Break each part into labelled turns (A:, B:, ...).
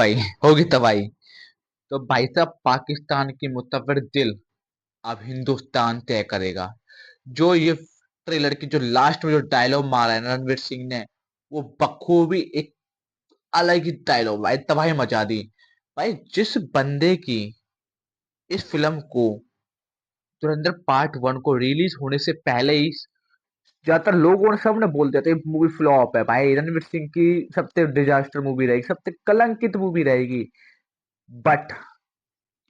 A: भाई, होगी तबाही। तो भाई साहब, पाकिस्तान की मुतव्विर दिल अब हिंदुस्तान तय करेगा। जो ये ट्रेलर की जो लास्ट में जो डायलॉग मारा है ना रणवीर सिंह ने, वो बखूबी एक अलग ही डायलॉग भाई, तबाही मचा दी। भाई जिस बंदे की इस फिल्म को धुरंधर पार्ट वन को रिलीज होने से पहले ही ज्यादातर लोगों ने सब ने बोल दिया था ये मूवी फ्लॉप है भाई, रणवीर सिंह की सबसे डिजास्टर मूवी रहेगी, सबसे कलंकित मूवी रहेगी। बट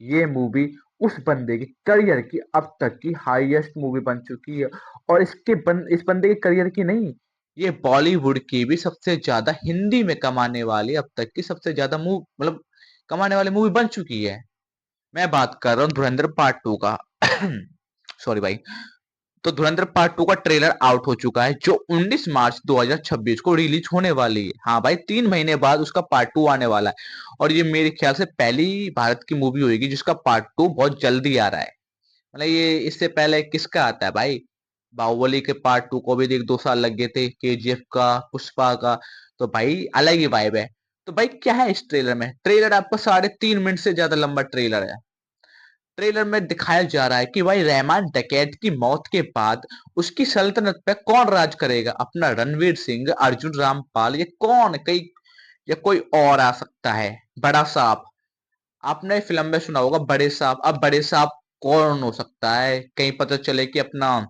A: ये मूवी उस बंदे की करियर की अब तक की हाईएस्ट मूवी बन चुकी है। और इस बंदे के करियर की नहीं, ये बॉलीवुड की भी सबसे ज्यादा हिंदी में कमाने वाली अब तक की सबसे ज्यादा मूव मतलब कमाने वाली मूवी बन चुकी है। मैं बात कर रहा हूँ धुरंधर पार्ट टू का। सॉरी भाई। तो धुरंधर पार्ट टू का ट्रेलर आउट हो चुका है, जो 19 मार्च 2026 को रिलीज होने वाली है। हाँ भाई, 3 महीने बाद उसका पार्ट टू आने वाला है। और ये मेरे ख्याल से पहली भारत की मूवी होगी जिसका पार्ट टू बहुत जल्दी आ रहा है। मतलब ये इससे पहले किसका आता है भाई? बाहुबली के पार्ट टू को भी देख 2 साल लग गए थे, केजीएफ का, पुष्पा का। तो भाई अलग ही वाइब है। तो भाई क्या है इस ट्रेलर में? ट्रेलर आपका 3.5 मिनट से ज्यादा लंबा ट्रेलर है। ट्रेलर में दिखाया जा रहा है कि भाई रहमान डकैत की मौत के बाद उसकी सल्तनत पे कौन राज करेगा? अपना रणवीर सिंह, अर्जुन रामपाल, ये कौन कई या कोई और आ सकता है? बड़ा साहब। आपने फिल्म में सुना होगा बड़े साहब। अब बड़े साहब कौन हो सकता है? कहीं पता चले कि अपना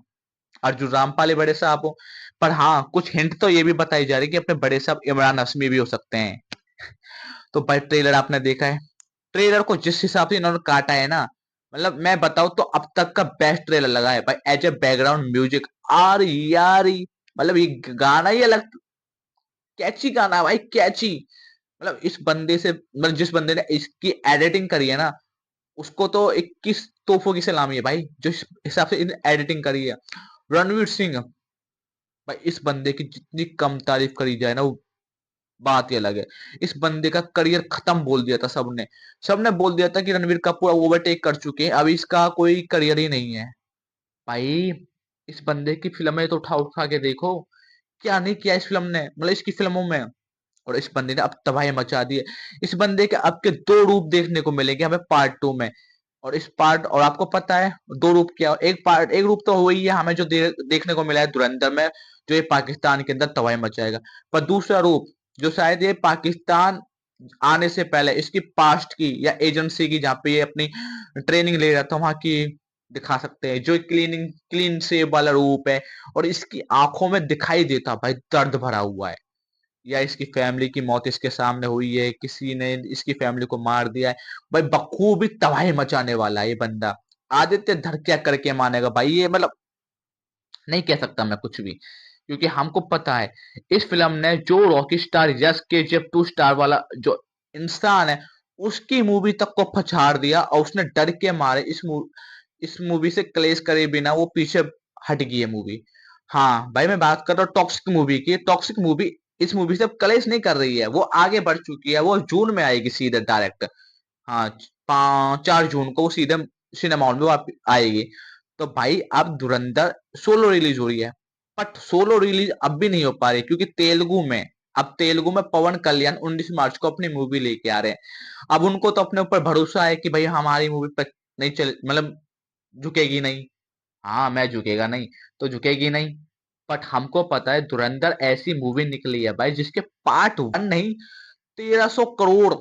A: अर्जुन रामपाल ही बड़े साहब हो। पर हाँ, कुछ हिंट तो ये भी बताई जा रही है कि अपने बड़े साहब इमरान हाशमी भी हो सकते हैं। तो भाई ट्रेलर आपने देखा है। ट्रेलर को जिस हिसाब से इन्होंने काटा है ना, मतलब मैं बताऊं तो अब तक का बेस्ट ट्रेलर लगा है भाई। एज ए बैकग्राउंड म्यूजिक आर यारी, मतलब ये गाना ही अलग, कैची गाना है भाई, कैची। मतलब इस बंदे से, मतलब जिस बंदे ने इसकी एडिटिंग करी है ना, उसको तो 21 तोहफों की सलामी है भाई, जो इस हिसाब से एडिटिंग करी है। रणवीर सिंह, भाई इस बंदे की जितनी कम तारीफ करी जाए ना, वो बात ही अलग है। इस बंदे का करियर खत्म बोल दिया था सबने। सबने बोल दिया था कि रणवीर कपूर ओवरटेक कर चुके हैं, अब इसका कोई करियर ही नहीं है। भाई इस बंदे की फिल्में तो उठा उठा के देखो, क्या नहीं किया इस फिल्म ने, मतलब इसकी फिल्मों में। और इस बंदे ने अब तबाही मचा दी है। इस बंदे के अब के दो रूप देखने को मिलेंगे हमें पार्ट टू में। और इस पार्ट, और आपको पता है दो रूप क्या? एक रूप तो वही है हमें जो देखने को मिला है धुरंधर में, जो ये पाकिस्तान के अंदर तबाही मचाएगा। पर दूसरा रूप, जो शायद ये पाकिस्तान आने से पहले इसकी पास्ट की या एजेंसी की, जहाँ पे ये अपनी ट्रेनिंग ले रहा था, वहां की दिखा सकते हैं, जो क्लीन सेव वाला रूप है। और इसकी आंखों में दिखाई देता भाई दर्द भरा हुआ है, या इसकी फैमिली की मौत इसके सामने हुई है, किसी ने इसकी फैमिली को मार दिया है। भाई बखूबी तबाही मचाने वाला है ये बंदा। आदित्य धर क्या करके मानेगा भाई? ये मतलब नहीं कह सकता मैं कुछ भी, क्योंकि हमको पता है इस फिल्म ने जो Rocky star yes KGF 2 star वाला जो इंसान है, उसकी मूवी तक को पछाड़ दिया। और उसने डर के मारे इस मूवी से क्लेश करे बिना वो पीछे हट गई है मूवी। हाँ भाई, मैं बात कर रहा हूँ टॉक्सिक मूवी की। टॉक्सिक मूवी इस मूवी से क्लेश नहीं कर रही है, वो आगे बढ़ चुकी है। वो जून में आएगी सीधे डायरेक्ट। हाँ, 4 जून को वो सीधे सिनेमा हॉल में आएगी। तो भाई अब धुरंधर सोलो रिलीज हो रही है, बट सोलो रिलीज अब भी नहीं हो पा रही, क्योंकि तेलुगु में पवन कल्याण 19 मार्च को अपनी मूवी लेके आ रहे हैं। अब उनको तो अपने ऊपर भरोसा है कि भाई हमारी मूवी पर नहीं चल, मतलब झुकेगी नहीं। हाँ, मैं झुकेगा नहीं तो झुकेगी नहीं। बट हमको पता है धुरंधर ऐसी मूवी निकली है भाई जिसके पार्ट वन नहीं, 1300 करोड़,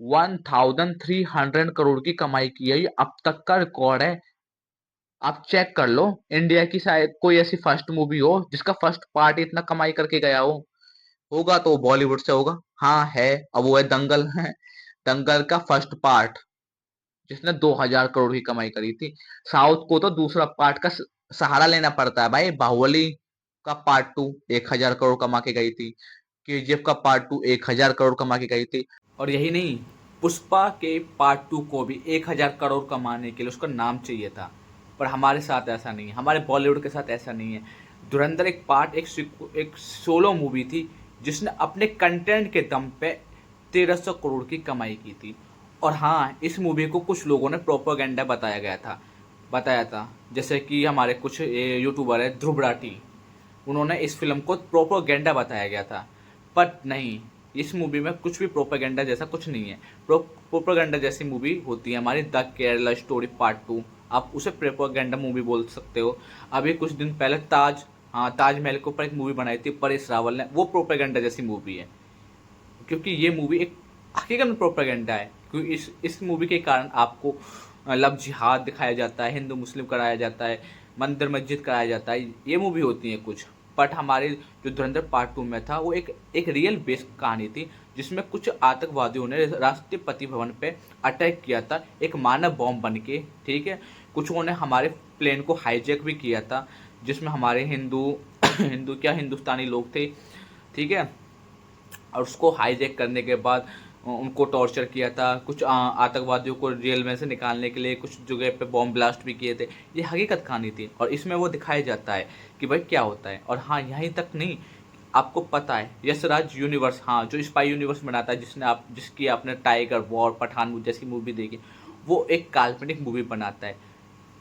A: 1300 की कमाई की है। ये अब तक का रिकॉर्ड है। आप चेक कर लो, इंडिया की शायद कोई ऐसी फर्स्ट मूवी हो जिसका फर्स्ट पार्ट इतना कमाई करके गया हो। होगा तो बॉलीवुड से होगा। हाँ है, अब वो है दंगल। है दंगल का फर्स्ट पार्ट, जिसने 2000 करोड़ की कमाई करी थी। साउथ को तो दूसरा पार्ट का सहारा लेना पड़ता है भाई। बाहुबली का पार्ट टू 1000 करोड़ कमा के गई थी। KGF का पार्ट टू 1000 करोड़ कमा के गई थी। और यही नहीं, पुष्पा के पार्ट टू को भी 1000 करोड़ कमाने के लिए उसका नाम चाहिए था। पर हमारे साथ ऐसा नहीं है, हमारे बॉलीवुड के साथ ऐसा नहीं है। धुरंधर एक सोलो मूवी थी जिसने अपने कंटेंट के दम पे 1300 करोड़ की कमाई की थी। और हाँ, इस मूवी को कुछ लोगों ने प्रोपोगेंडा बताया था, जैसे कि हमारे कुछ यूट्यूबर है ध्रुव राठी, उन्होंने इस फिल्म को प्रोपोगेंडा बताया गया था। बट नहीं,
B: इस मूवी में कुछ भी प्रोपेगेंडा जैसा कुछ नहीं है। प्रोपेगेंडा जैसी मूवी होती है हमारी द केरला स्टोरी पार्ट 2, आप उसे प्रोपेगेंडा मूवी बोल सकते हो। अभी कुछ दिन पहले ताज, हाँ ताजमहल के ऊपर एक मूवी बनाई थी परेश रावल ने, वो प्रोपेगेंडा जैसी मूवी है, क्योंकि ये मूवी एक हकीकत में प्रोपेगेंडा है। क्योंकि इस मूवी के कारण आपको लव जिहाद दिखाया जाता है, हिंदू मुस्लिम कराया जाता है, मंदिर मस्जिद कराया जाता है, ये मूवी होती है कुछ। बट हमारे जो धुरंधर पार्ट 2 में था वो एक रियल बेस्ड कहानी थी, जिसमें कुछ आतंकवादियों ने राष्ट्रपति भवन पे अटैक किया था एक मानव बॉम्ब बन के, ठीक है। कुछ ने हमारे प्लेन को हाईजैक भी किया था, जिसमें हमारे हिंदू हिंदू क्या हिंदुस्तानी लोग थे, ठीक है। और उसको हाईजैक करने के बाद उनको टॉर्चर किया था, कुछ आतंकवादियों को जेल में से निकालने के लिए कुछ जगह पे बॉम्ब ब्लास्ट भी किए थे। ये हकीकत कहानी थी और इसमें वो दिखाया जाता है कि भाई क्या होता है। और हाँ यहीं तक नहीं, आपको पता है यशराज यूनिवर्स, हाँ जो स्पाई यूनिवर्स बनाता है, जिसकी आपने टाइगर वॉर पठान जैसी मूवी देखी, वो एक काल्पनिक मूवी बनाता है।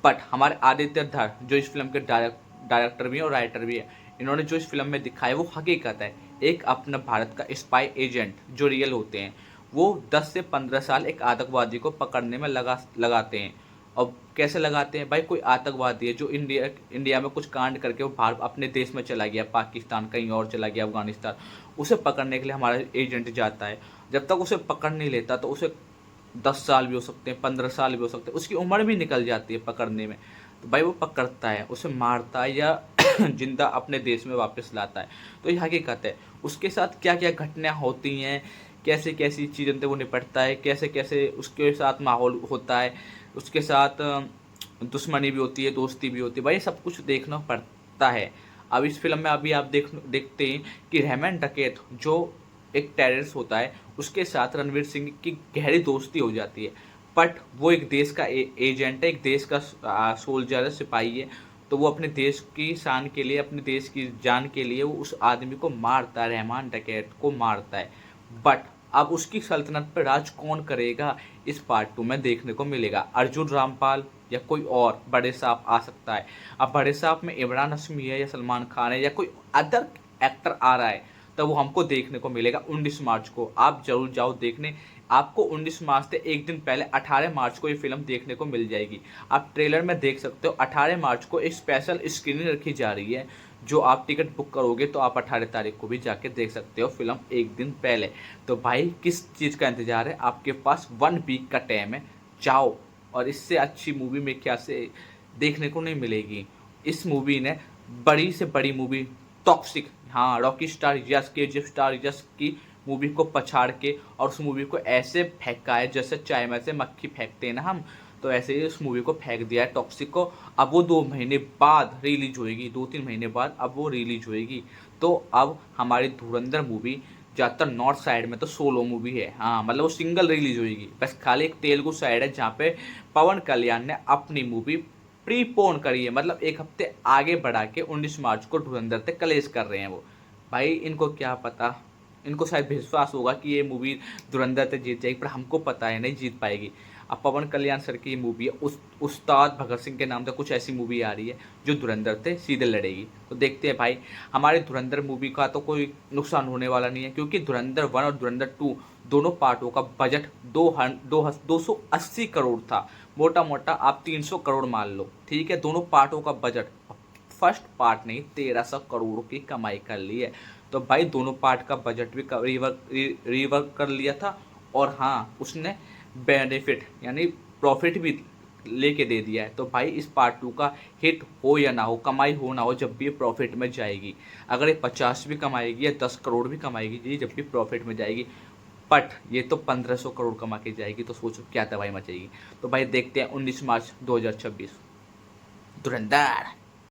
B: बट हमारे आदित्य धर जो इस फिल्म के डायरेक्टर भी हैं और राइटर भी है, इन्होंने जो इस फिल्म में दिखाया वो हकीकत है। एक अपना भारत का स्पाई एजेंट जो रियल होते हैं, वो 10 से 15 साल एक आतंकवादी को पकड़ने में लगाते हैं। और कैसे लगाते हैं भाई, कोई आतंकवादी है जो इंडिया में कुछ कांड करके वो बाहर अपने देश में चला गया, पाकिस्तान कहीं और चला गया, अफगानिस्तान, उसे पकड़ने के लिए हमारा एजेंट जाता है। जब तक उसे पकड़ नहीं लेता तो उसे 10 साल भी हो सकते हैं, 15 साल भी हो सकते हैं, उसकी उम्र भी निकल जाती है पकड़ने में। तो भाई वो पकड़ता है, उसे मारता है या जिंदा अपने देश में वापस लाता है। तो ये हकीकत है। उसके साथ क्या क्या घटनाएं होती हैं, कैसे कैसी चीज़ों से वो निपटता है, कैसे कैसे उसके साथ माहौल होता है, उसके साथ दुश्मनी भी होती है, दोस्ती भी होती है, भाई सब कुछ देखना पड़ता है। अब इस फिल्म में अभी आप देखते हैं कि रहमान डकैत जो एक टेररिस्ट होता है, उसके साथ रणवीर सिंह की गहरी दोस्ती हो जाती है। बट वो एक देश का एजेंट है, एक देश का सोल्जर है, सिपाही है। तो वो अपने देश की शान के लिए, अपने देश की जान के लिए वो उस आदमी को मारता है, रहमान डकैत को मारता है। बट अब उसकी सल्तनत पर राज कौन करेगा, इस पार्ट 2 में देखने को मिलेगा। अर्जुन रामपाल या कोई और बड़े साहब आ सकता है। अब बड़े साहब में इमरान हाशमी है या सलमान खान है या कोई अदर एक्टर आ रहा है, तो वो हमको देखने को मिलेगा 19 मार्च को। आप जरूर जाओ देखने। आपको 19 मार्च से एक दिन पहले 18 मार्च को ये फिल्म देखने को मिल जाएगी। आप ट्रेलर में देख सकते हो 18 मार्च को एक स्पेशल स्क्रीनिंग रखी जा रही है, जो आप टिकट बुक करोगे तो आप 18 तारीख को भी जाके देख सकते हो फिल्म एक दिन पहले। तो भाई किस चीज़ का इंतजार है, आपके पास 1 वीक का टाइम है, जाओ। और इससे अच्छी मूवी में क्या से देखने को नहीं मिलेगी। इस मूवी ने बड़ी से बड़ी मूवी टॉक्सिक, हाँ रॉकी स्टार यस के जी स्टार यस की मूवी को पछाड़ के और उस मूवी को ऐसे फेंका है जैसे चाय में से मक्खी फेंकते हैं ना हम, तो ऐसे ही उस मूवी को फेंक दिया है टॉक्सिक को। अब वो 2 महीने बाद रिलीज होएगी, 2-3 महीने बाद अब वो रिलीज होएगी। तो अब हमारी धुरंधर मूवी ज़्यादातर नॉर्थ साइड में तो सोलो मूवी है, हाँ मतलब वो सिंगल रिलीज होएगी। बस खाली एक तेलुगु साइड है जहाँ पे पवन कल्याण ने अपनी मूवी प्रीपोन करी है, मतलब एक हफ्ते आगे बढ़ा के 19 मार्च को धुरंधर से कलेश कर रहे हैं वो। भाई इनको क्या पता, इनको शायद विश्वास होगा कि ये मूवी धुरंधर से जीत जाएगी, पर हमको पता है नहीं जीत पाएगी। अब पवन कल्याण सर की मूवी है उस्ताद भगत सिंह के नाम से कुछ ऐसी मूवी आ रही है जो धुरंधर से सीधे लड़ेगी। तो देखते हैं भाई, हमारे धुरंधर मूवी का तो कोई नुकसान होने वाला नहीं है, क्योंकि धुरंधर 1 और धुरंधर 2 दोनों पार्टों का बजट 280 करोड़ था। मोटा मोटा आप 300 करोड़ मान लो, ठीक है, दोनों पार्टों का बजट। फर्स्ट पार्ट ने 1300 करोड़ की कमाई कर ली है। तो भाई दोनों पार्ट का बजट भी रिवर्क कर लिया था, और हाँ उसने बेनिफिट यानी प्रॉफिट भी लेके दे दिया है। तो भाई इस पार्ट 2 का हिट हो या ना हो, कमाई हो ना हो, जब भी ये प्रॉफिट में जाएगी, अगर ये 50 भी कमाएगी या 10 करोड़ भी कमाएगी जी, जब भी प्रॉफिट में जाएगी, बट ये तो 1500 करोड़ कमा के जाएगी, तो सोचो क्या तबाही मचेगी। तो भाई देखते हैं 19 मार्च 2026 धुरंधर।